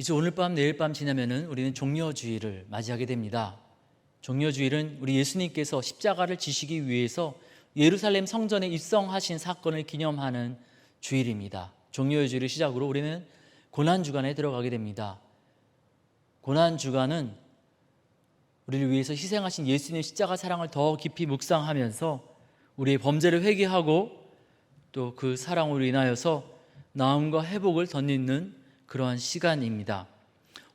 이제 오늘 밤 내일 밤 지나면은 우리는 종려주일을 맞이하게 됩니다. 종려주일은 우리 예수님께서 십자가를 지시기 위해서 예루살렘 성전에 입성하신 사건을 기념하는 주일입니다. 종려주일을 시작으로 우리는 고난주간에 들어가게 됩니다. 고난주간은 우리를 위해서 희생하신 예수님의 십자가 사랑을 더 깊이 묵상하면서 우리의 범죄를 회개하고 또 그 사랑으로 인하여서 나음과 회복을 덧입는 그러한 시간입니다.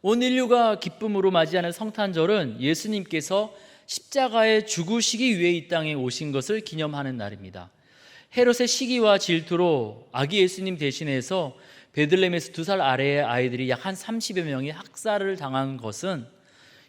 온 인류가 기쁨으로 맞이하는 성탄절은 예수님께서 십자가에 죽으시기 위해 이 땅에 오신 것을 기념하는 날입니다. 헤롯의 시기와 질투로 아기 예수님 대신해서 베들레헴에서 2살 아래의 아이들이 약 한 30여 명이 학살을 당한 것은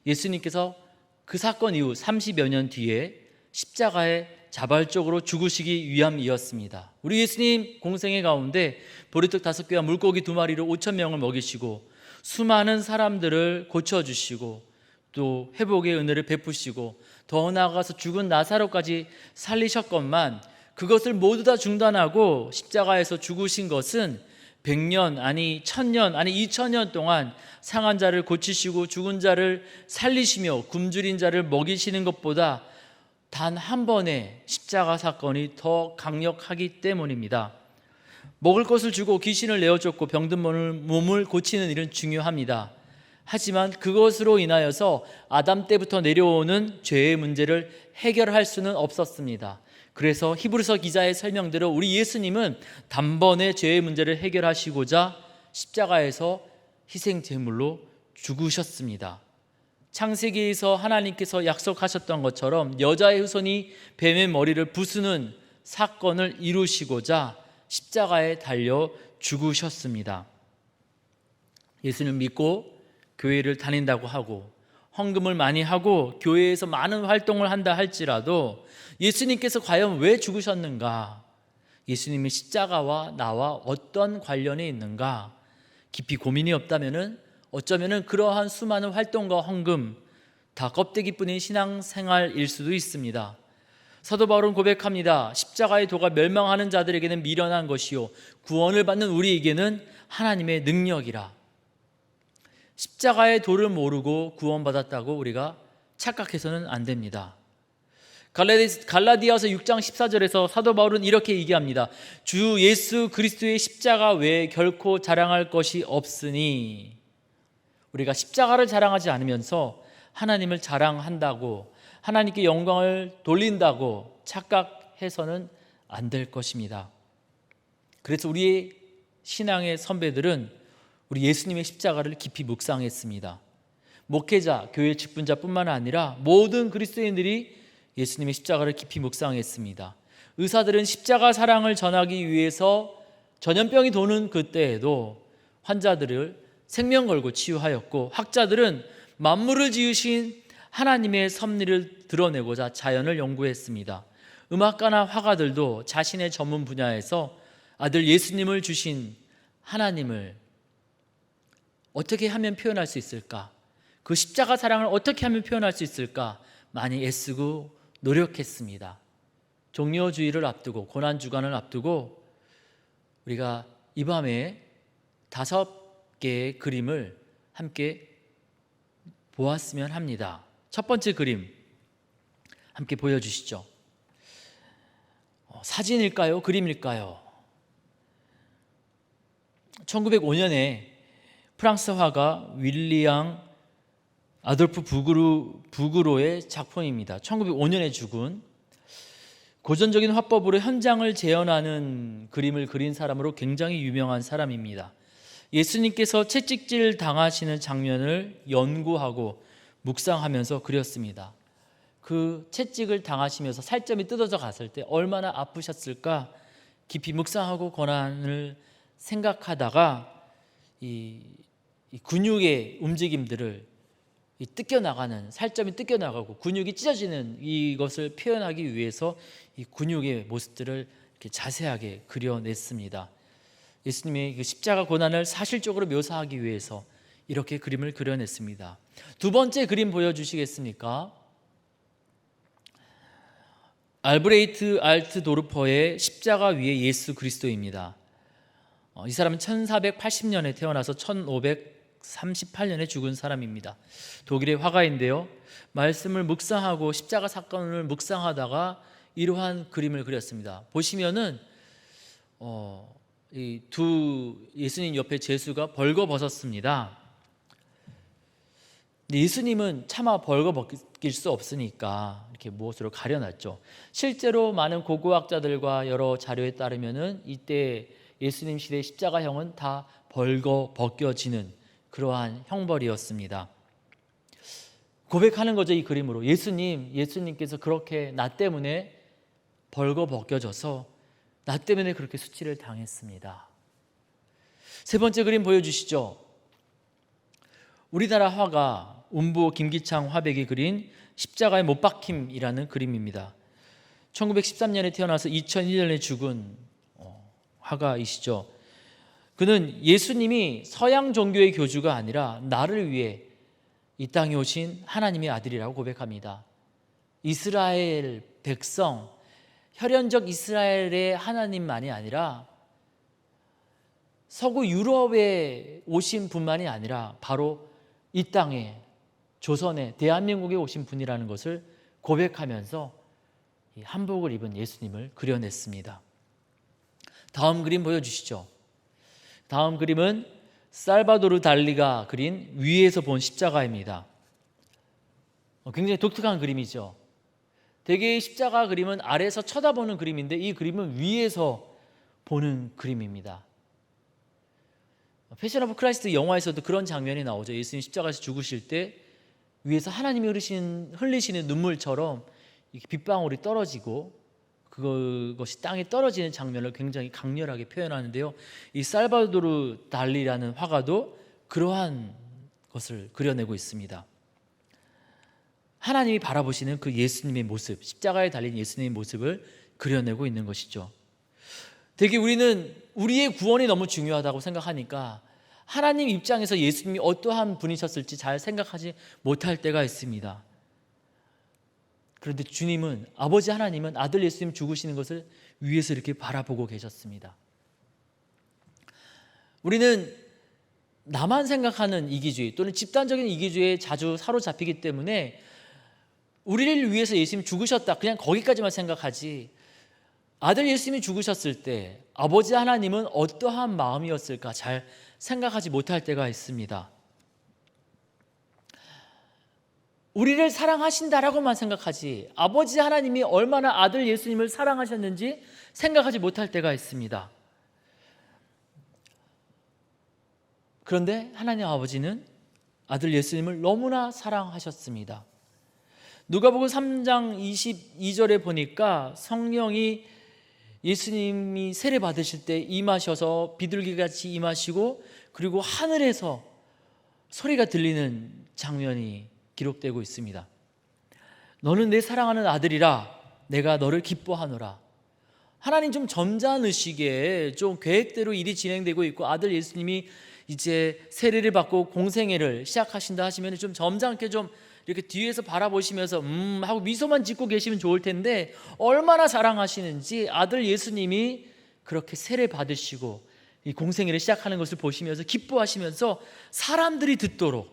예수님께서 그 사건 이후 30여 년 뒤에 십자가에 자발적으로 죽으시기 위함이었습니다. 우리 예수님 공생애 가운데 보리떡 5개와 물고기 2마리로 5천 명을 먹이시고 수많은 사람들을 고쳐주시고 또 회복의 은혜를 베푸시고 더 나아가서 죽은 나사로까지 살리셨건만 그것을 모두 다 중단하고 십자가에서 죽으신 것은 100년 아니 1000년 아니 2000년 동안 상한 자를 고치시고 죽은 자를 살리시며 굶주린 자를 먹이시는 것보다 단 한 번의 십자가 사건이 더 강력하기 때문입니다. 먹을 것을 주고 귀신을 내어쫓고 병든 몸을 고치는 일은 중요합니다. 하지만 그것으로 인하여서 아담 때부터 내려오는 죄의 문제를 해결할 수는 없었습니다. 그래서 히브리서 기자의 설명대로 우리 예수님은 단번에 죄의 문제를 해결하시고자 십자가에서 희생제물로 죽으셨습니다. 창세기에서 하나님께서 약속하셨던 것처럼 여자의 후손이 뱀의 머리를 부수는 사건을 이루시고자 십자가에 달려 죽으셨습니다. 예수님을 믿고 교회를 다닌다고 하고 헌금을 많이 하고 교회에서 많은 활동을 한다 할지라도 예수님께서 과연 왜 죽으셨는가? 예수님의 십자가와 나와 어떤 관련이 있는가? 깊이 고민이 없다면은 어쩌면은 그러한 수많은 활동과 헌금 다 껍데기뿐인 신앙생활일 수도 있습니다. 사도 바울은 고백합니다. 십자가의 도가 멸망하는 자들에게는 미련한 것이요 구원을 받는 우리에게는 하나님의 능력이라. 십자가의 도를 모르고 구원받았다고 우리가 착각해서는 안 됩니다. 갈라디아서 6장 14절에서 사도 바울은 이렇게 얘기합니다. 주 예수 그리스도의 십자가 외에 결코 자랑할 것이 없으니. 우리가 십자가를 자랑하지 않으면서 하나님을 자랑한다고 하나님께 영광을 돌린다고 착각해서는 안 될 것입니다. 그래서 우리의 신앙의 선배들은 우리 예수님의 십자가를 깊이 묵상했습니다. 목회자, 교회 직분자뿐만 아니라 모든 그리스도인들이 예수님의 십자가를 깊이 묵상했습니다. 의사들은 십자가 사랑을 전하기 위해서 전염병이 도는 그때에도 환자들을 생명 걸고 치유하였고 학자들은 만물을 지으신 하나님의 섭리를 드러내고자 자연을 연구했습니다. 음악가나 화가들도 자신의 전문 분야에서 아들 예수님을 주신 하나님을 어떻게 하면 표현할 수 있을까? 그 십자가 사랑을 어떻게 하면 표현할 수 있을까? 많이 애쓰고 노력했습니다. 종려주의를 앞두고 고난주간을 앞두고 우리가 이 밤에 5개의 그림을 함께 보았으면 합니다. 첫 번째 그림 함께 보여주시죠. 사진일까요? 그림일까요? 1905년에 프랑스 화가 윌리앙 아돌프 부그로의 작품입니다. 1905년에 죽은 고전적인 화법으로 현장을 재현하는 그림을 그린 사람으로 굉장히 유명한 사람입니다. 예수님께서 채찍질 당하시는 장면을 연구하고 묵상하면서 그렸습니다. 그 채찍을 당하시면서 살점이 뜯어져 갔을 때 얼마나 아프셨을까 깊이 묵상하고 고난을 생각하다가 이 근육의 움직임들을 뜯겨나가는 살점이 뜯겨나가고 근육이 찢어지는 이것을 표현하기 위해서 이 근육의 모습들을 이렇게 자세하게 그려냈습니다. 예수님의 그 십자가 고난을 사실적으로 묘사하기 위해서 이렇게 그림을 그려냈습니다. 두 번째 그림 보여주시겠습니까? 알브레이트 알트도르퍼의 십자가 위에 예수 그리스도입니다. 이 사람은 1480년에 태어나서 1938년에 죽은 사람입니다. 독일의 화가인데요, 말씀을 묵상하고 십자가 사건을 묵상하다가 이러한 그림을 그렸습니다. 보시면은 이 두 예수님 옆에 제수가 벌거벗었습니다. 예수님은 차마 벌거벗길 수 없으니까 이렇게 무엇으로 가려놨죠. 실제로 많은 고고학자들과 여러 자료에 따르면은 이때 예수님 시대 십자가형은 다 벌거벗겨지는 그러한 형벌이었습니다. 고백하는 거죠, 이 그림으로. 예수님께서 그렇게 나 때문에 벌거벗겨져서 나 때문에 그렇게 수치를 당했습니다. 세 번째 그림 보여주시죠. 우리나라 화가 운보 김기창 화백이 그린 십자가의 못 박힘이라는 그림입니다. 1913년에 태어나서 2001년에 죽은 화가이시죠. 그는 예수님이 서양 종교의 교주가 아니라 나를 위해 이 땅에 오신 하나님의 아들이라고 고백합니다. 이스라엘 백성, 혈연적 이스라엘의 하나님만이 아니라 서구 유럽에 오신 분만이 아니라 바로 이 땅에, 조선에, 대한민국에 오신 분이라는 것을 고백하면서 이 한복을 입은 예수님을 그려냈습니다. 다음 그림 보여주시죠. 다음 그림은 살바도르 달리가 그린 위에서 본 십자가입니다. 굉장히 독특한 그림이죠. 대개의 십자가 그림은 아래에서 쳐다보는 그림인데 이 그림은 위에서 보는 그림입니다. 패션 오브 크라이스트 영화에서도 그런 장면이 나오죠. 예수님 십자가에서 죽으실 때 위에서 하나님이 흘리시는 눈물처럼 빗방울이 떨어지고 그것이 땅에 떨어지는 장면을 굉장히 강렬하게 표현하는데요, 이 살바도르 달리라는 화가도 그러한 것을 그려내고 있습니다. 하나님이 바라보시는 그 예수님의 모습, 십자가에 달린 예수님의 모습을 그려내고 있는 것이죠. 되게 우리는 우리의 구원이 너무 중요하다고 생각하니까 하나님 입장에서 예수님이 어떠한 분이셨을지 잘 생각하지 못할 때가 있습니다. 그런데 주님은, 아버지 하나님은 아들 예수님 죽으시는 것을 위에서 이렇게 바라보고 계셨습니다. 우리는 나만 생각하는 이기주의 또는 집단적인 이기주의에 자주 사로잡히기 때문에 우리를 위해서 예수님이 죽으셨다, 그냥 거기까지만 생각하지, 아들 예수님이 죽으셨을 때 아버지 하나님은 어떠한 마음이었을까 잘 생각하지 못할 때가 있습니다. 우리를 사랑하신다라고만 생각하지 아버지 하나님이 얼마나 아들 예수님을 사랑하셨는지 생각하지 못할 때가 있습니다. 그런데 하나님 아버지는 아들 예수님을 너무나 사랑하셨습니다. 누가복음 3장 22절에 보니까 성령이 예수님이 세례 받으실 때 임하셔서 비둘기같이 임하시고 그리고 하늘에서 소리가 들리는 장면이 기록되고 있습니다. 너는 내 사랑하는 아들이라 내가 너를 기뻐하노라. 하나님 좀 점잖으시게 좀 계획대로 일이 진행되고 있고 아들 예수님이 이제 세례를 받고 공생애를 시작하신다 하시면 좀 점잖게 좀 이렇게 뒤에서 바라보시면서 하고 미소만 짓고 계시면 좋을 텐데 얼마나 사랑하시는지 아들 예수님이 그렇게 세례 받으시고 이 공생애를 시작하는 것을 보시면서 기뻐하시면서 사람들이 듣도록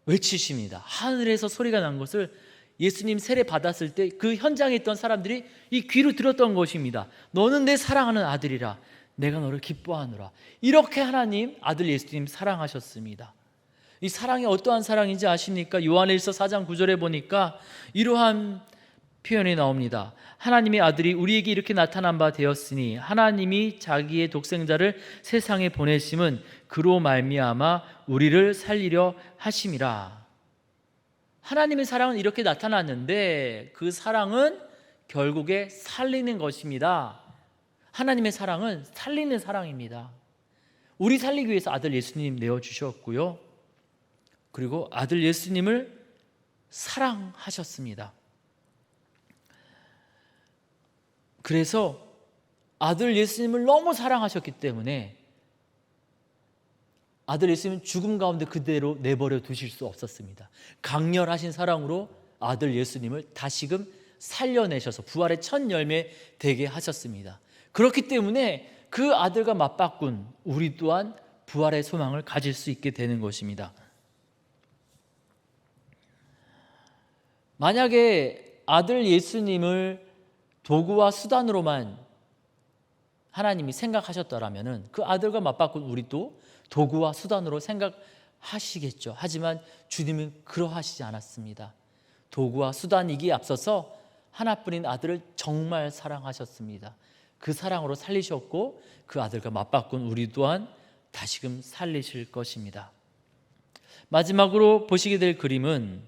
외치십니다. 하늘에서 소리가 난 것을 예수님 세례 받았을 때 그 현장에 있던 사람들이 이 귀로 들었던 것입니다. 너는 내 사랑하는 아들이라 내가 너를 기뻐하노라. 이렇게 하나님 아들 예수님 사랑하셨습니다. 이 사랑이 어떠한 사랑인지 아십니까? 요한일서 4장 9절에 보니까 이러한 표현이 나옵니다. 하나님의 아들이 우리에게 이렇게 나타난 바 되었으니 하나님이 자기의 독생자를 세상에 보내심은 그로 말미암아 우리를 살리려 하심이라. 하나님의 사랑은 이렇게 나타났는데 그 사랑은 결국에 살리는 것입니다. 하나님의 사랑은 살리는 사랑입니다. 우리 살리기 위해서 아들 예수님 내어주셨고요, 그리고 아들 예수님을 사랑하셨습니다. 그래서 아들 예수님을 너무 사랑하셨기 때문에 아들 예수님은 죽음 가운데 그대로 내버려 두실 수 없었습니다. 강렬하신 사랑으로 아들 예수님을 다시금 살려내셔서 부활의 첫 열매 되게 하셨습니다. 그렇기 때문에 그 아들과 맞바꾼 우리 또한 부활의 소망을 가질 수 있게 되는 것입니다. 만약에 아들 예수님을 도구와 수단으로만 하나님이 생각하셨더라면 그 아들과 맞바꾼 우리도 도구와 수단으로 생각하시겠죠. 하지만 주님은 그러하시지 않았습니다. 도구와 수단이기에 앞서서 하나뿐인 아들을 정말 사랑하셨습니다. 그 사랑으로 살리셨고 그 아들과 맞바꾼 우리 또한 다시금 살리실 것입니다. 마지막으로 보시게 될 그림은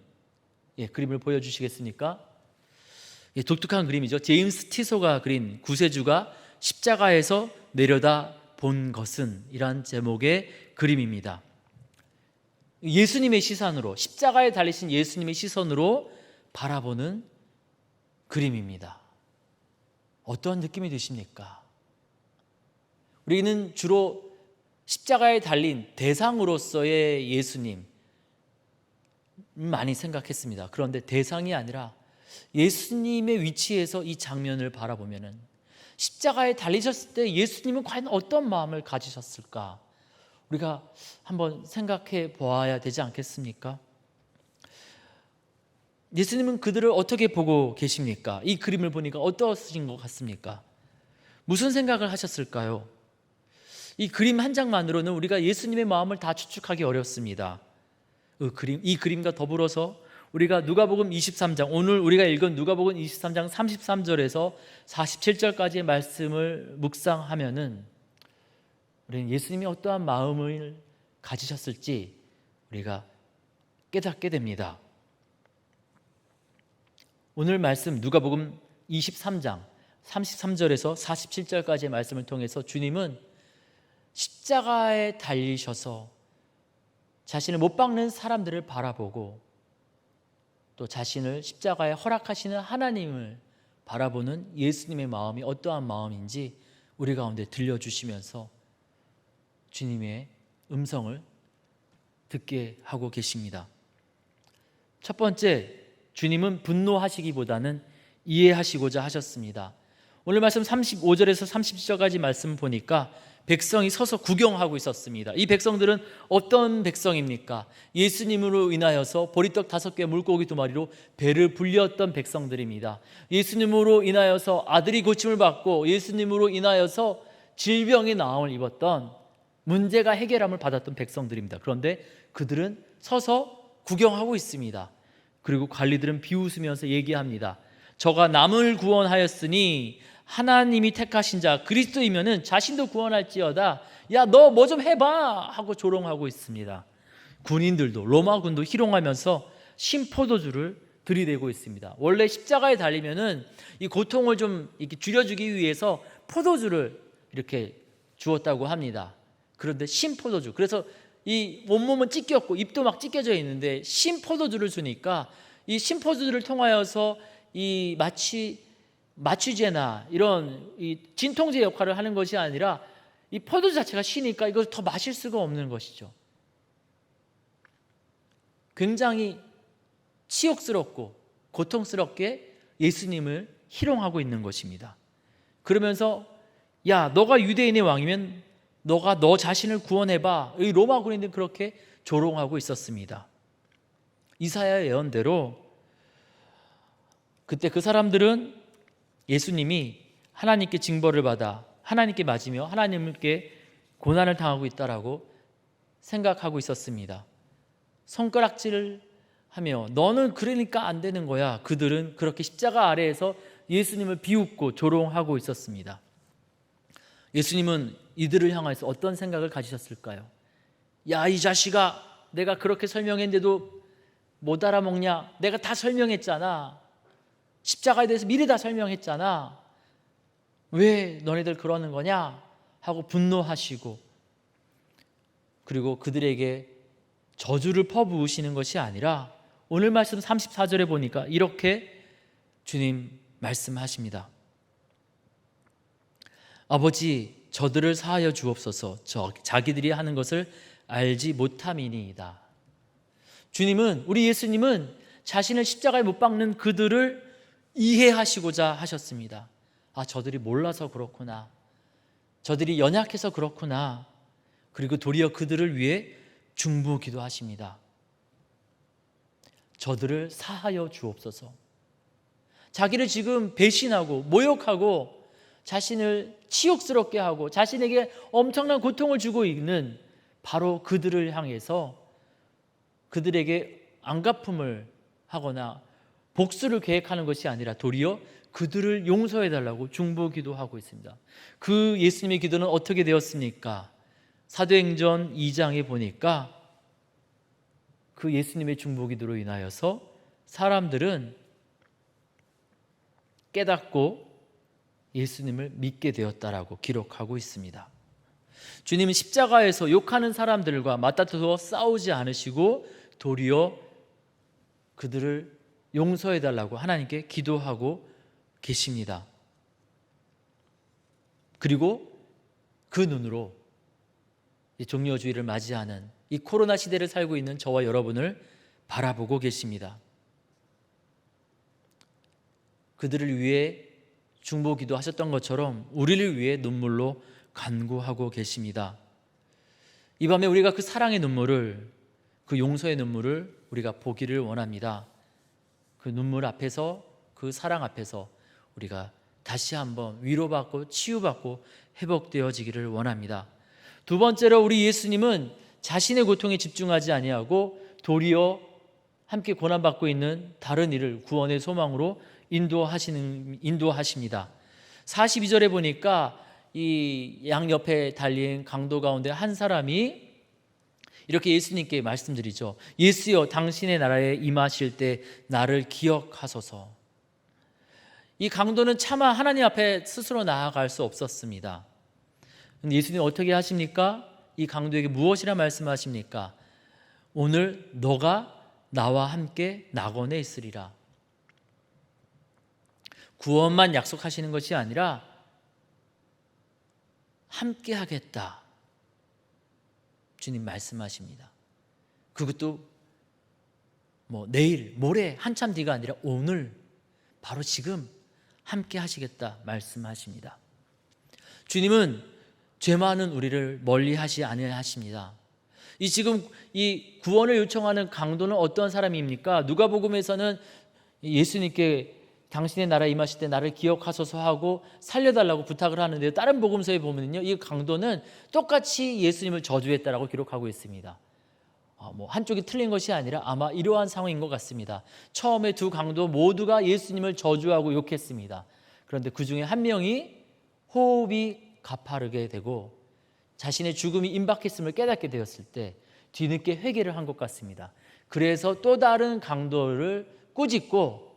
그림을 보여주시겠습니까? 독특한 그림이죠. 제임스 티소가 그린 구세주가 십자가에서 내려다 본 것은 이란 제목의 그림입니다. 예수님의 시선으로, 십자가에 달리신 예수님의 시선으로 바라보는 그림입니다. 어떠한 느낌이 드십니까? 우리는 주로 십자가에 달린 대상으로서의 예수님 많이 생각했습니다. 그런데 대상이 아니라 예수님의 위치에서 이 장면을 바라보면은 십자가에 달리셨을 때 예수님은 과연 어떤 마음을 가지셨을까? 우리가 한번 생각해 보아야 되지 않겠습니까? 예수님은 그들을 어떻게 보고 계십니까? 이 그림을 보니까 어떠신 것 같습니까? 무슨 생각을 하셨을까요? 이 그림 한 장만으로는 우리가 예수님의 마음을 다 추측하기 어렵습니다. 이 그림과 더불어서 우리가 누가복음 23장, 오늘 우리가 읽은 누가복음 23장 33절에서 47절까지의 말씀을 묵상하면은 우리는 예수님이 어떠한 마음을 가지셨을지 우리가 깨닫게 됩니다. 오늘 말씀 누가복음 23장 33절에서 47절까지의 말씀을 통해서 주님은 십자가에 달리셔서 자신을 못 박는 사람들을 바라보고 또 자신을 십자가에 허락하시는 하나님을 바라보는 예수님의 마음이 어떠한 마음인지 우리 가운데 들려주시면서 주님의 음성을 듣게 하고 계십니다. 첫 번째, 주님은 분노하시기보다는 이해하시고자 하셨습니다. 오늘 말씀 35절에서 30절까지 말씀 보니까 백성이 서서 구경하고 있었습니다. 이 백성들은 어떤 백성입니까? 예수님으로 인하여서 보리떡 5개 물고기 2마리로 배를 불렸던 백성들입니다. 예수님으로 인하여서 아들이 고침을 받고 예수님으로 인하여서 질병의 나음을 입었던 문제가 해결함을 받았던 백성들입니다. 그런데 그들은 서서 구경하고 있습니다. 그리고 관리들은 비웃으면서 얘기합니다. 저가 남을 구원하였으니 하나님이 택하신 자 그리스도이면은 자신도 구원할지어다. 야, 너 뭐 좀 해봐 하고 조롱하고 있습니다. 군인들도 로마군도 희롱하면서 신포도주를 들이대고 있습니다. 원래 십자가에 달리면은 이 고통을 좀 이렇게 줄여주기 위해서 포도주를 이렇게 주었다고 합니다. 그런데 신포도주, 그래서 이 온몸은 찢겼고 입도 막 찢겨져 있는데 신포도주를 주니까 이 신포도주를 통하여서 이 마취제나 이런 이 진통제 역할을 하는 것이 아니라 이 포도주 자체가 시니까 이걸 더 마실 수가 없는 것이죠. 굉장히 치욕스럽고 고통스럽게 예수님을 희롱하고 있는 것입니다. 그러면서 야, 너가 유대인의 왕이면 너가 너 자신을 구원해봐. 이 로마 군인들은 그렇게 조롱하고 있었습니다. 이사야 예언대로 그때 그 사람들은 예수님이 하나님께 징벌을 받아 하나님께 맞으며 하나님께 고난을 당하고 있다라고 생각하고 있었습니다. 손가락질을 하며 너는 그러니까 안 되는 거야. 그들은 그렇게 십자가 아래에서 예수님을 비웃고 조롱하고 있었습니다. 예수님은 이들을 향해서 어떤 생각을 가지셨을까요? 야, 이 자식아, 내가 그렇게 설명했는데도 못 알아먹냐? 내가 다 설명했잖아. 십자가에 대해서 미리 다 설명했잖아. 왜 너네들 그러는 거냐? 하고 분노하시고, 그리고 그들에게 저주를 퍼부으시는 것이 아니라 오늘 말씀 34절에 보니까 이렇게 주님 말씀하십니다. 아버지, 저들을 사하여 주옵소서. 자기들이 하는 것을 알지 못함이니이다. 주님은, 우리 예수님은 자신을 십자가에 못 박는 그들을 이해하시고자 하셨습니다. 아, 저들이 몰라서 그렇구나. 저들이 연약해서 그렇구나. 그리고 도리어 그들을 위해 중보기도 하십니다. 저들을 사하여 주옵소서. 자기를 지금 배신하고 모욕하고 자신을 치욕스럽게 하고 자신에게 엄청난 고통을 주고 있는 바로 그들을 향해서 그들에게 안갚음을 하거나 복수를 계획하는 것이 아니라 도리어 그들을 용서해달라고 중보기도 하고 있습니다. 그 예수님의 기도는 어떻게 되었습니까? 사도행전 2장에 보니까 그 예수님의 중보기도로 인하여서 사람들은 깨닫고 예수님을 믿게 되었다라고 기록하고 있습니다. 주님은 십자가에서 욕하는 사람들과 맞다투어 싸우지 않으시고 도리어 그들을 용서해달라고 하나님께 기도하고 계십니다. 그리고 그 눈으로 이 종려주의를 맞이하는 이 코로나 시대를 살고 있는 저와 여러분을 바라보고 계십니다. 그들을 위해 중보기도 하셨던 것처럼 우리를 위해 눈물로 간구하고 계십니다. 이 밤에 우리가 그 사랑의 눈물을, 그 용서의 눈물을 우리가 보기를 원합니다. 그 눈물 앞에서, 그 사랑 앞에서 우리가 다시 한번 위로받고 치유받고 회복되어지기를 원합니다. 두 번째로 우리 예수님은 자신의 고통에 집중하지 아니하고 도리어 함께 고난받고 있는 다른 이를 구원의 소망으로 인도하십니다. 42절에 보니까 이 양옆에 달린 강도 가운데 한 사람이 이렇게 예수님께 말씀드리죠. 예수여, 당신의 나라에 임하실 때 나를 기억하소서. 이 강도는 차마 하나님 앞에 스스로 나아갈 수 없었습니다. 근데 예수님 어떻게 하십니까? 이 강도에게 무엇이라 말씀하십니까? 오늘 너가 나와 함께 낙원에 있으리라. 구원만 약속하시는 것이 아니라 함께 하겠다, 주님 말씀하십니다. 그것도 내일, 모레, 한참 뒤가 아니라 오늘, 바로 지금 함께 하시겠다 말씀하십니다. 주님은 죄 많은 우리를 멀리하지 아니하십니다. 지금 이 구원을 요청하는 강도는 어떤 사람입니까? 누가복음에서는 예수님께 당신의 나라에 임하실 때 나를 기억하소서 하고 살려달라고 부탁을 하는데요, 다른 복음서에 보면요, 이 강도는 똑같이 예수님을 저주했다라고 기록하고 있습니다. 한쪽이 틀린 것이 아니라 아마 이러한 상황인 것 같습니다. 처음에 두 강도 모두가 예수님을 저주하고 욕했습니다. 그런데 그 중에 한 명이 호흡이 가파르게 되고 자신의 죽음이 임박했음을 깨닫게 되었을 때 뒤늦게 회개를 한 것 같습니다. 그래서 또 다른 강도를 꾸짖고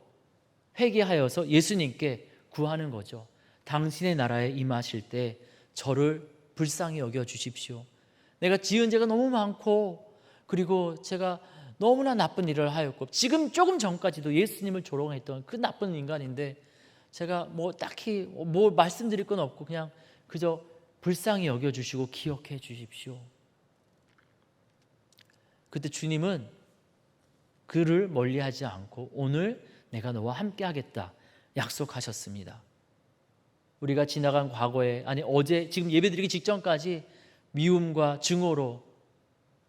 회개하여서 예수님께 구하는 거죠. 당신의 나라에 임하실 때 저를 불쌍히 여겨 주십시오. 내가 지은 죄가 너무 많고 그리고 제가 너무나 나쁜 일을 하였고 지금 조금 전까지도 예수님을 조롱했던 그 나쁜 인간인데 제가 딱히 말씀드릴 건 없고 그냥 그저 불쌍히 여겨주시고 기억해 주십시오. 그때 주님은 그를 멀리하지 않고 오늘 내가 너와 함께 하겠다 약속하셨습니다. 우리가 지나간 과거에, 어제, 지금 예배드리기 직전까지 미움과 증오로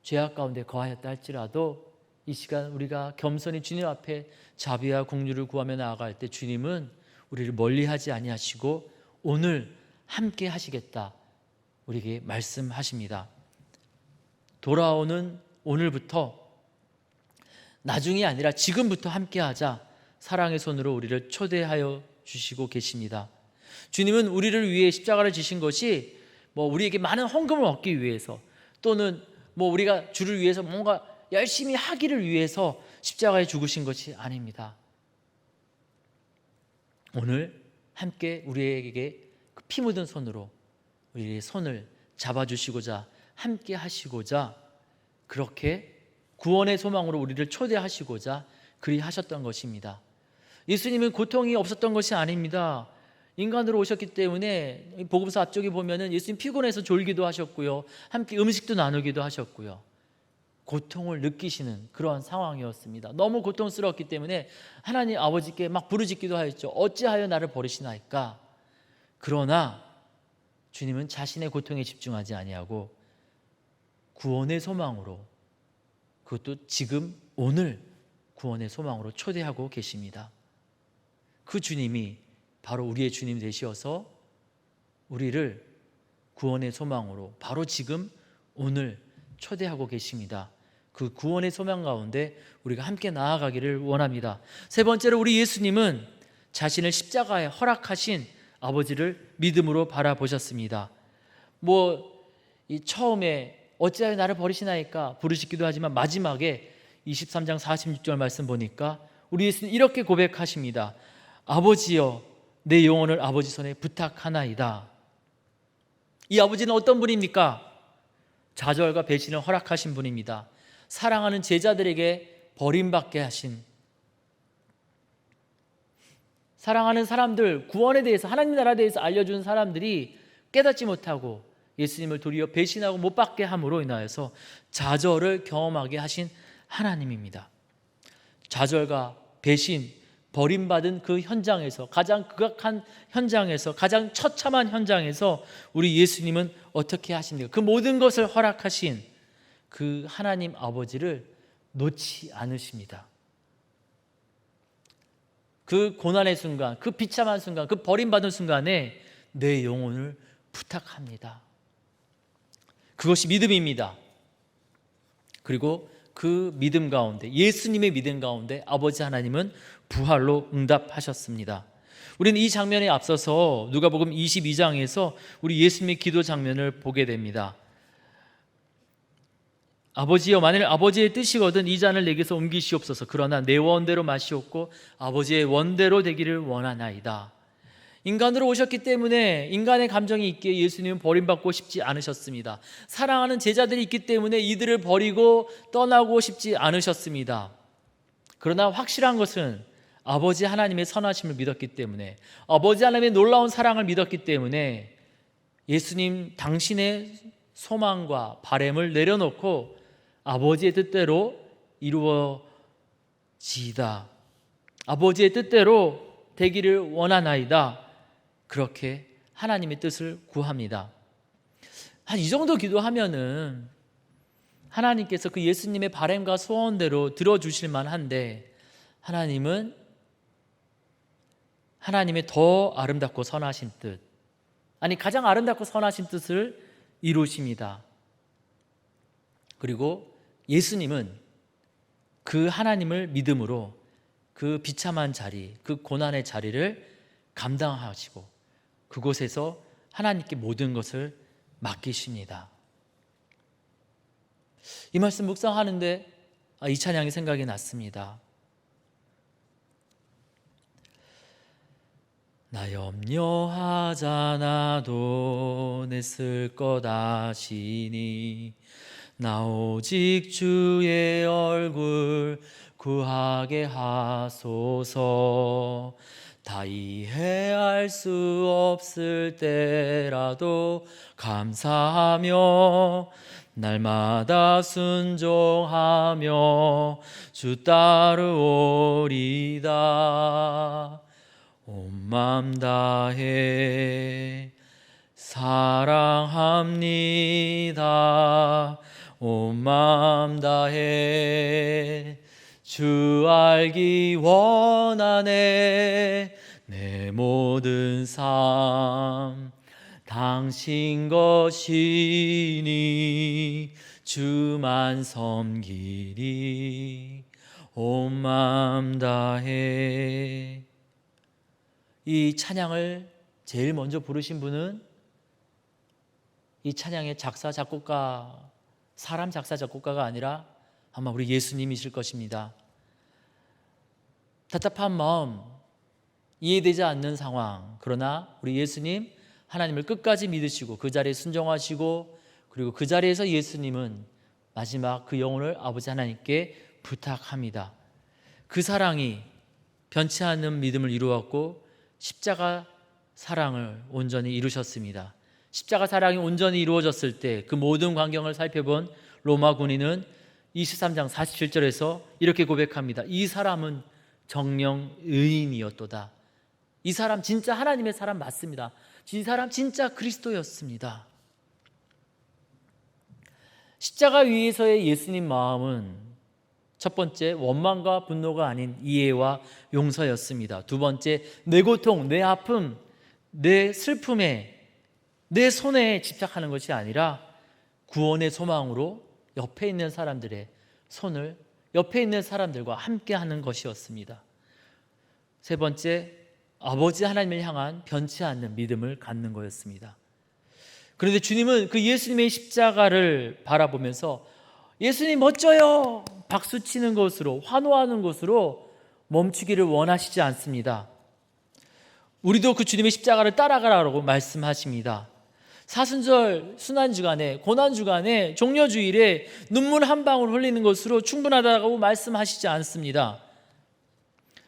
죄악 가운데 거하였다 할지라도 이 시간 우리가 겸손히 주님 앞에 자비와 공유를 구하며 나아갈 때 주님은 우리를 멀리하지 아니하시고 오늘 함께 하시겠다 우리에게 말씀하십니다. 돌아오는 오늘부터, 나중이 아니라 지금부터 함께하자 사랑의 손으로 우리를 초대하여 주시고 계십니다. 주님은 우리를 위해 십자가를 지신 것이 우리에게 많은 헌금을 얻기 위해서 또는 우리가 주를 위해서 뭔가 열심히 하기를 위해서 십자가에 죽으신 것이 아닙니다. 오늘 함께 우리에게 그 피 묻은 손으로 우리의 손을 잡아주시고자 함께 하시고자 그렇게 구원의 소망으로 우리를 초대하시고자 그리 하셨던 것입니다. 예수님은 고통이 없었던 것이 아닙니다. 인간으로 오셨기 때문에 복음서 앞쪽에 보면은 예수님 피곤해서 졸기도 하셨고요, 함께 음식도 나누기도 하셨고요, 고통을 느끼시는 그런 상황이었습니다. 너무 고통스러웠기 때문에 하나님 아버지께 막 부르짖기도 하였죠. 어찌하여 나를 버리시나이까? 그러나 주님은 자신의 고통에 집중하지 아니하고 구원의 소망으로, 그것도 지금 오늘 구원의 소망으로 초대하고 계십니다. 그 주님이 바로 우리의 주님 되시어서 우리를 구원의 소망으로 바로 지금 오늘 초대하고 계십니다. 그 구원의 소망 가운데 우리가 함께 나아가기를 원합니다. 세 번째로, 우리 예수님은 자신을 십자가에 허락하신 아버지를 믿음으로 바라보셨습니다. 이 처음에 어찌하여 나를 버리시나이까 부르시기도 하지만 마지막에 23장 46절 말씀 보니까 우리 예수님 이렇게 고백하십니다. 아버지여, 내 영혼을 아버지 손에 부탁하나이다. 이 아버지는 어떤 분입니까? 좌절과 배신을 허락하신 분입니다. 사랑하는 제자들에게 버림받게 하신, 사랑하는 사람들, 구원에 대해서, 하나님 나라에 대해서 알려준 사람들이 깨닫지 못하고 예수님을 도리어 배신하고 못 받게 함으로 인하여서 좌절을 경험하게 하신 하나님입니다. 좌절과 배신, 버림받은 그 현장에서, 가장 극악한 현장에서, 가장 처참한 현장에서 우리 예수님은 어떻게 하십니까? 그 모든 것을 허락하신 그 하나님 아버지를 놓지 않으십니다. 그 고난의 순간, 그 비참한 순간, 그 버림받은 순간에 내 영혼을 부탁합니다. 그것이 믿음입니다. 그리고 그 믿음 가운데, 예수님의 믿음 가운데 아버지 하나님은 부활로 응답하셨습니다. 우리는 이 장면에 앞서서 누가복음 22장에서 우리 예수님의 기도 장면을 보게 됩니다. 아버지여, 만일 아버지의 뜻이거든 이 잔을 내게서 옮기시옵소서. 그러나 내 원대로 마시옵고 아버지의 원대로 되기를 원하나이다. 인간으로 오셨기 때문에 인간의 감정이 있기에 예수님은 버림받고 싶지 않으셨습니다. 사랑하는 제자들이 있기 때문에 이들을 버리고 떠나고 싶지 않으셨습니다. 그러나 확실한 것은 아버지 하나님의 선하심을 믿었기 때문에, 아버지 하나님의 놀라운 사랑을 믿었기 때문에 예수님 당신의 소망과 바람을 내려놓고 아버지의 뜻대로 이루어지이다, 아버지의 뜻대로 되기를 원하나이다, 그렇게 하나님의 뜻을 구합니다. 한 이 정도 기도하면은 하나님께서 그 예수님의 바람과 소원대로 들어주실 만한데, 하나님은 하나님의 더 아름답고 선하신 뜻, 아니 가장 아름답고 선하신 뜻을 이루십니다. 그리고 예수님은 그 하나님을 믿음으로 그 비참한 자리, 그 고난의 자리를 감당하시고 그곳에서 하나님께 모든 것을 맡기십니다. 이 말씀 묵상하는데 이 찬양이 생각이 났습니다. 나 염려하잖아도 내 쓸 것 아시니 나 오직 주의 얼굴 구하게 하소서. 다 이해할 수 없을 때라도 감사하며 날마다 순종하며 주 따르오리다. 온 맘 다해 사랑합니다. 온 맘 다해 주 알기 원하네. 내 모든 삶 당신 것이니 주만 섬기리. 온 맘 다해. 이 찬양을 제일 먼저 부르신 분은 이 찬양의 작사 작곡가, 사람 작사 작곡가가 아니라 아마 우리 예수님이실 것입니다. 답답한 마음, 이해되지 않는 상황, 그러나 우리 예수님 하나님을 끝까지 믿으시고 그 자리에 순종하시고, 그리고 그 자리에서 예수님은 마지막 그 영혼을 아버지 하나님께 부탁합니다. 그 사랑이 변치 않는 믿음을 이루었고 십자가 사랑을 온전히 이루셨습니다. 십자가 사랑이 온전히 이루어졌을 때 그 모든 광경을 살펴본 로마 군인은 23장 47절에서 이렇게 고백합니다. 이 사람은 정령 의인이었도다. 이 사람 진짜 하나님의 사람 맞습니다. 이 사람 진짜 그리스도였습니다. 십자가 위에서의 예수님 마음은 첫 번째, 원망과 분노가 아닌 이해와 용서였습니다. 두 번째, 내 고통, 내 아픔, 내 슬픔에, 내 손에 집착하는 것이 아니라 구원의 소망으로 옆에 있는 사람들의 손을, 옆에 있는 사람들과 함께 하는 것이었습니다. 세 번째, 아버지 하나님을 향한 변치 않는 믿음을 갖는 거였습니다. 그런데 주님은 그 예수님의 십자가를 바라보면서 예수님 멋져요! 박수 치는 것으로, 환호하는 것으로 멈추기를 원하시지 않습니다. 우리도 그 주님의 십자가를 따라가라고 말씀하십니다. 사순절, 순환주간에, 고난주간에, 종려주일에 눈물 한 방울 흘리는 것으로 충분하다고 말씀하시지 않습니다.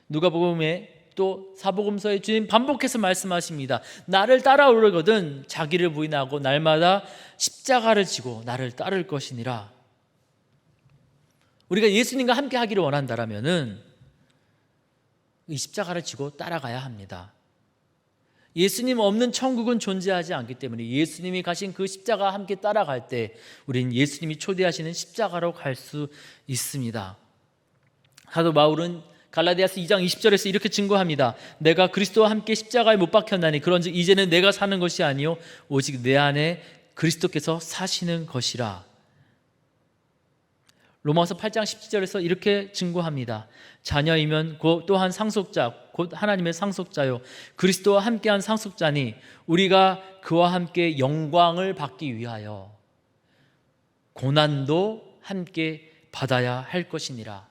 누가복음에 또 사복음서에 주님 반복해서 말씀하십니다. 나를 따라오려거든 자기를 부인하고 날마다 십자가를 지고 나를 따를 것이니라. 우리가 예수님과 함께 하기를 원한다라면은 이 십자가를 지고 따라가야 합니다. 예수님 없는 천국은 존재하지 않기 때문에 예수님이 가신 그 십자가와 함께 따라갈 때 우리는 예수님이 초대하시는 십자가로 갈 수 있습니다. 사도 바울은 갈라디아서 2장 20절에서 이렇게 증거합니다. 내가 그리스도와 함께 십자가에 못 박혔나니 그런즉 이제는 내가 사는 것이 아니요 오직 내 안에 그리스도께서 사시는 것이라. 로마서 8장 17절에서 이렇게 증거합니다. 자녀이면 곧 또한 상속자, 곧 하나님의 상속자요 그리스도와 함께한 상속자니 우리가 그와 함께 영광을 받기 위하여 고난도 함께 받아야 할 것이니라.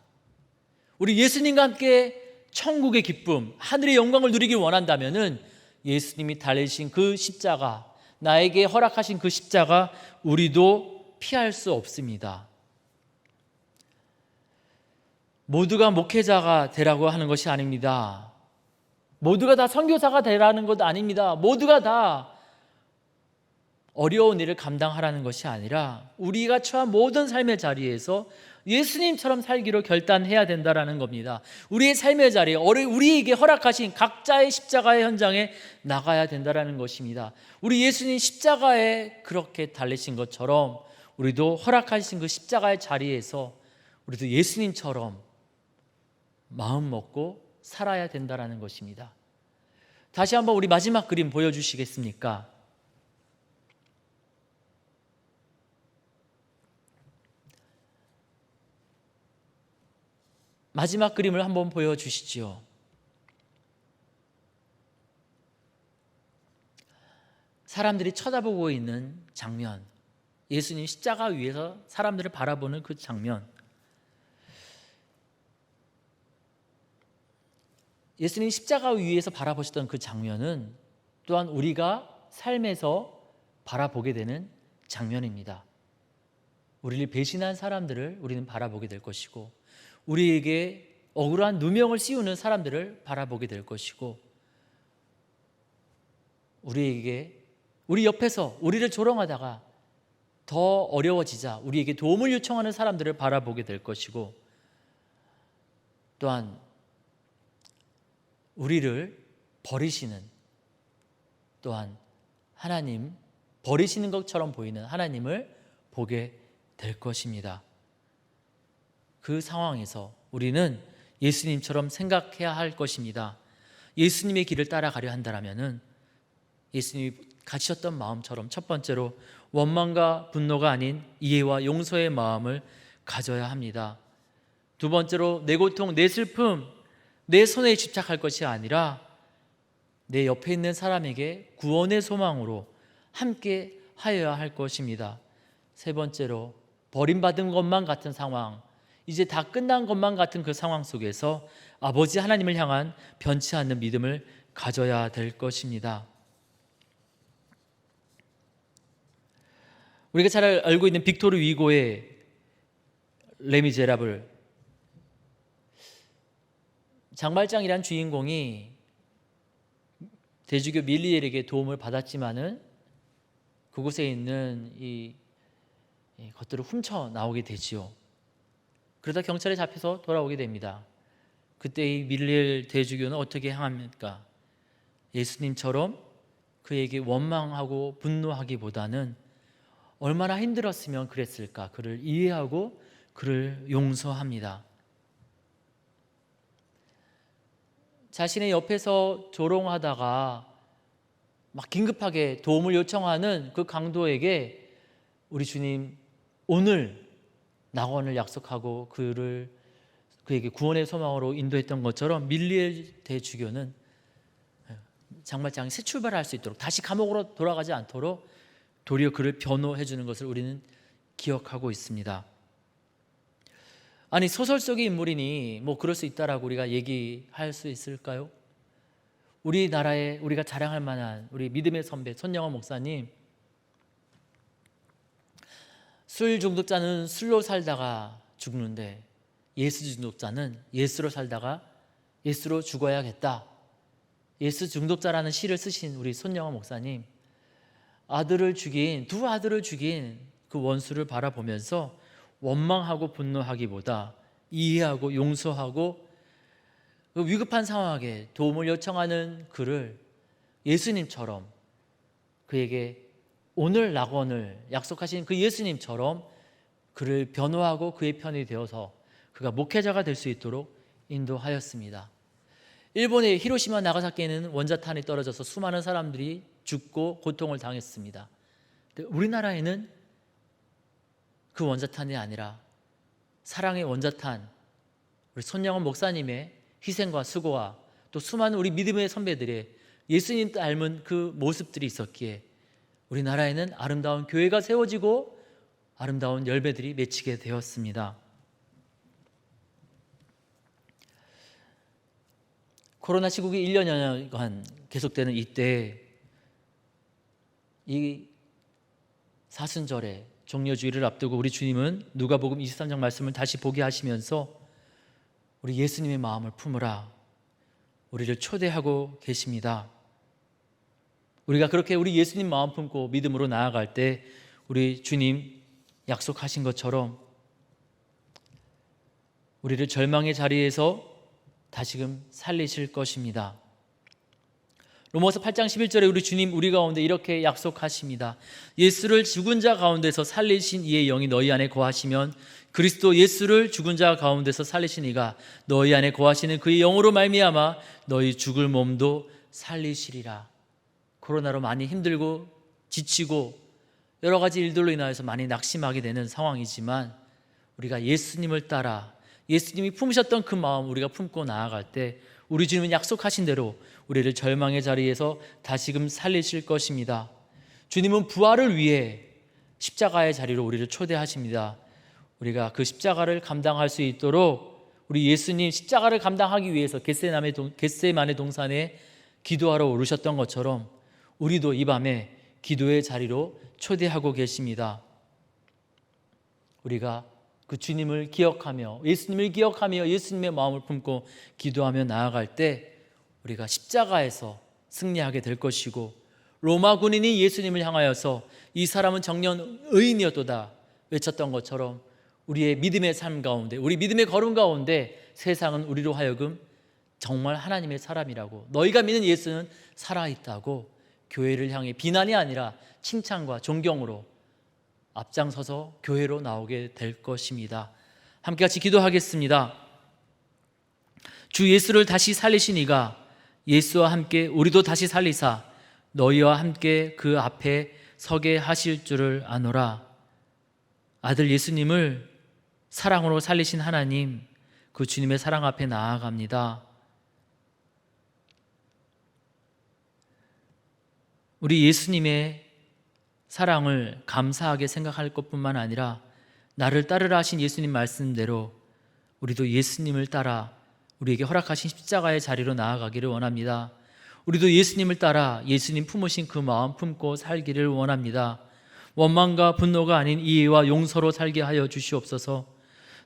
우리 예수님과 함께 천국의 기쁨, 하늘의 영광을 누리길 원한다면은 예수님이 달리신 그 십자가, 나에게 허락하신 그 십자가 우리도 피할 수 없습니다. 모두가 목회자가 되라고 하는 것이 아닙니다. 모두가 다 선교사가 되라는 것도 아닙니다. 모두가 다 어려운 일을 감당하라는 것이 아니라 우리가 처한 모든 삶의 자리에서 예수님처럼 살기로 결단해야 된다는 겁니다. 우리의 삶의 자리에 우리에게 허락하신 각자의 십자가의 현장에 나가야 된다는 것입니다. 우리 예수님 십자가에 그렇게 달리신 것처럼 우리도 허락하신 그 십자가의 자리에서 우리도 예수님처럼 마음 먹고 살아야 된다는 것입니다. 다시 한번 우리 마지막 그림 보여주시겠습니까? 마지막 그림을 한번 보여주시지요. 사람들이 쳐다보고 있는 장면, 예수님 십자가 위에서 사람들을 바라보는 그 장면. 예수님 십자가 위에서 바라보셨던 그 장면은 또한 우리가 삶에서 바라보게 되는 장면입니다. 우리를 배신한 사람들을 우리는 바라보게 될 것이고 우리에게 억울한 누명을 씌우는 사람들을 바라보게 될 것이고 우리 옆에서 우리를 조롱하다가 더 어려워지자 우리에게 도움을 요청하는 사람들을 바라보게 될 것이고 또한 우리를 버리시는 또한 하나님 버리시는 것처럼 보이는 하나님을 보게 될 것입니다. 그 상황에서 우리는 예수님처럼 생각해야 할 것입니다. 예수님의 길을 따라가려 한다면 예수님이 가지셨던 마음처럼 첫 번째로 원망과 분노가 아닌 이해와 용서의 마음을 가져야 합니다. 두 번째로 내 고통, 내 슬픔, 내 손에 집착할 것이 아니라 내 옆에 있는 사람에게 구원의 소망으로 함께 하여야 할 것입니다. 세 번째로 버림받은 것만 같은 상황, 이제 다 끝난 것만 같은 그 상황 속에서 아버지 하나님을 향한 변치 않는 믿음을 가져야 될 것입니다. 우리가 잘 알고 있는 빅토르 위고의 레미제라블, 장발장이란 주인공이 대주교 밀리엘에게 도움을 받았지만은 그곳에 있는 이 것들을 훔쳐 나오게 되지요. 그러다 경찰에 잡혀서 돌아오게 됩니다. 그때 이 밀리엘 대주교는 어떻게 행합니까? 예수님처럼 그에게 원망하고 분노하기보다는 얼마나 힘들었으면 그랬을까. 그를 이해하고 그를 용서합니다. 자신의 옆에서 조롱하다가 막 긴급하게 도움을 요청하는 그 강도에게 우리 주님 오늘 낙원을 약속하고 그에게 구원의 소망으로 인도했던 것처럼 밀리엘 대주교는 장말장이 새 출발할 수 있도록, 다시 감옥으로 돌아가지 않도록 도리어 그를 변호해 주는 것을 우리는 기억하고 있습니다. 아니, 소설 속의 인물이니 뭐 그럴 수 있다라고 우리가 얘기할 수 있을까요? 우리나라에 우리가 자랑할 만한 우리 믿음의 선배 손영원 목사님, 술 중독자는 술로 살다가 죽는데 예수 중독자는 예수로 살다가 예수로 죽어야겠다. 예수 중독자라는 시를 쓰신 우리 손영원 목사님, 두 아들을 죽인 그 원수를 바라보면서 원망하고 분노하기보다 이해하고 용서하고 그 위급한 상황에 도움을 요청하는 그를 예수님처럼, 그에게 오늘 낙원을 약속하신 그 예수님처럼 그를 변호하고 그의 편이 되어서 그가 목회자가 될 수 있도록 인도하였습니다. 일본의 히로시마 나가사키에는 원자탄이 떨어져서 수많은 사람들이 죽고 고통을 당했습니다. 우리나라에는 그 원자탄이 아니라 사랑의 원자탄, 우리 손영원 목사님의 희생과 수고와 또 수많은 우리 믿음의 선배들의 예수님 닮은 그 모습들이 있었기에 우리나라에는 아름다운 교회가 세워지고 아름다운 열매들이 맺히게 되었습니다. 코로나 시국이 1년여간 계속되는 이때, 이 사순절에 종려주의를 앞두고 우리 주님은 누가복음 23장 말씀을 다시 보게 하시면서 우리 예수님의 마음을 품으라 우리를 초대하고 계십니다. 우리가 그렇게 우리 예수님 마음 품고 믿음으로 나아갈 때 우리 주님 약속하신 것처럼 우리를 절망의 자리에서 다시금 살리실 것입니다. 로마서 8장 11절에 우리 주님 우리 가운데 이렇게 약속하십니다. 예수를 죽은 자 가운데서 살리신 이의 영이 너희 안에 거하시면 그리스도 예수를 죽은 자 가운데서 살리신 이가 너희 안에 거하시는 그의 영으로 말미암아 너희 죽을 몸도 살리시리라. 코로나로 많이 힘들고 지치고 여러 가지 일들로 인하여서 많이 낙심하게 되는 상황이지만 우리가 예수님을 따라 예수님이 품으셨던 그 마음 우리가 품고 나아갈 때 우리 주님은 약속하신 대로 우리를 절망의 자리에서 다시금 살리실 것입니다. 주님은 부활을 위해 십자가의 자리로 우리를 초대하십니다. 우리가 그 십자가를 감당할 수 있도록 우리 예수님 십자가를 감당하기 위해서 겟세마네 동산에 기도하러 오르셨던 것처럼 우리도 이 밤에 기도의 자리로 초대하고 계십니다. 우리가 그 주님을 기억하며 예수님을 기억하며 예수님의 마음을 품고 기도하며 나아갈 때 우리가 십자가에서 승리하게 될 것이고, 로마 군인이 예수님을 향하여서 이 사람은 정녕 의인이었도다 외쳤던 것처럼 우리의 믿음의 삶 가운데, 우리 믿음의 걸음 가운데 세상은 우리로 하여금 정말 하나님의 사람이라고, 너희가 믿는 예수는 살아있다고 교회를 향해 비난이 아니라 칭찬과 존경으로 앞장서서 교회로 나오게 될 것입니다. 함께 같이 기도하겠습니다. 주 예수를 다시 살리신 이가 예수와 함께 우리도 다시 살리사 너희와 함께 그 앞에 서게 하실 줄을 아노라. 아들 예수님을 사랑으로 살리신 하나님, 그 주님의 사랑 앞에 나아갑니다. 우리 예수님의 사랑을 감사하게 생각할 것뿐만 아니라 나를 따르라 하신 예수님 말씀대로 우리도 예수님을 따라 우리에게 허락하신 십자가의 자리로 나아가기를 원합니다. 우리도 예수님을 따라 예수님 품으신 그 마음 품고 살기를 원합니다. 원망과 분노가 아닌 이해와 용서로 살게 하여 주시옵소서.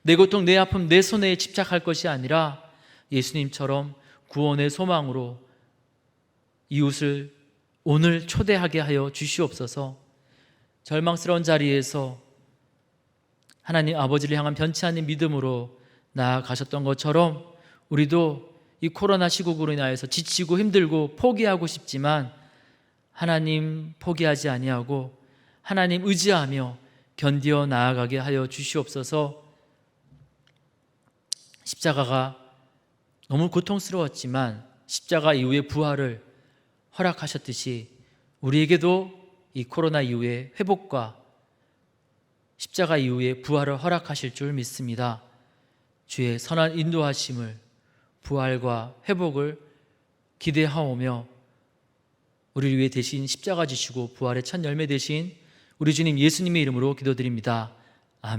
내 고통, 내 아픔, 내 손해에 집착할 것이 아니라 예수님처럼 구원의 소망으로 이웃을 오늘 초대하게 하여 주시옵소서. 절망스러운 자리에서 하나님 아버지를 향한 변치 않는 믿음으로 나아가셨던 것처럼 우리도 이 코로나 시국으로 인하여서 지치고 힘들고 포기하고 싶지만 하나님 포기하지 아니하고 하나님 의지하며 견디어 나아가게 하여 주시옵소서. 십자가가 너무 고통스러웠지만 십자가 이후의 부활을 허락하셨듯이 우리에게도 이 코로나 이후의 회복과 십자가 이후의 부활을 허락하실 줄 믿습니다. 주의 선한 인도하심을, 부활과 회복을 기대하오며 우리를 위해 대신 십자가 지시고 부활의 첫 열매 되신 우리 주님 예수님의 이름으로 기도드립니다.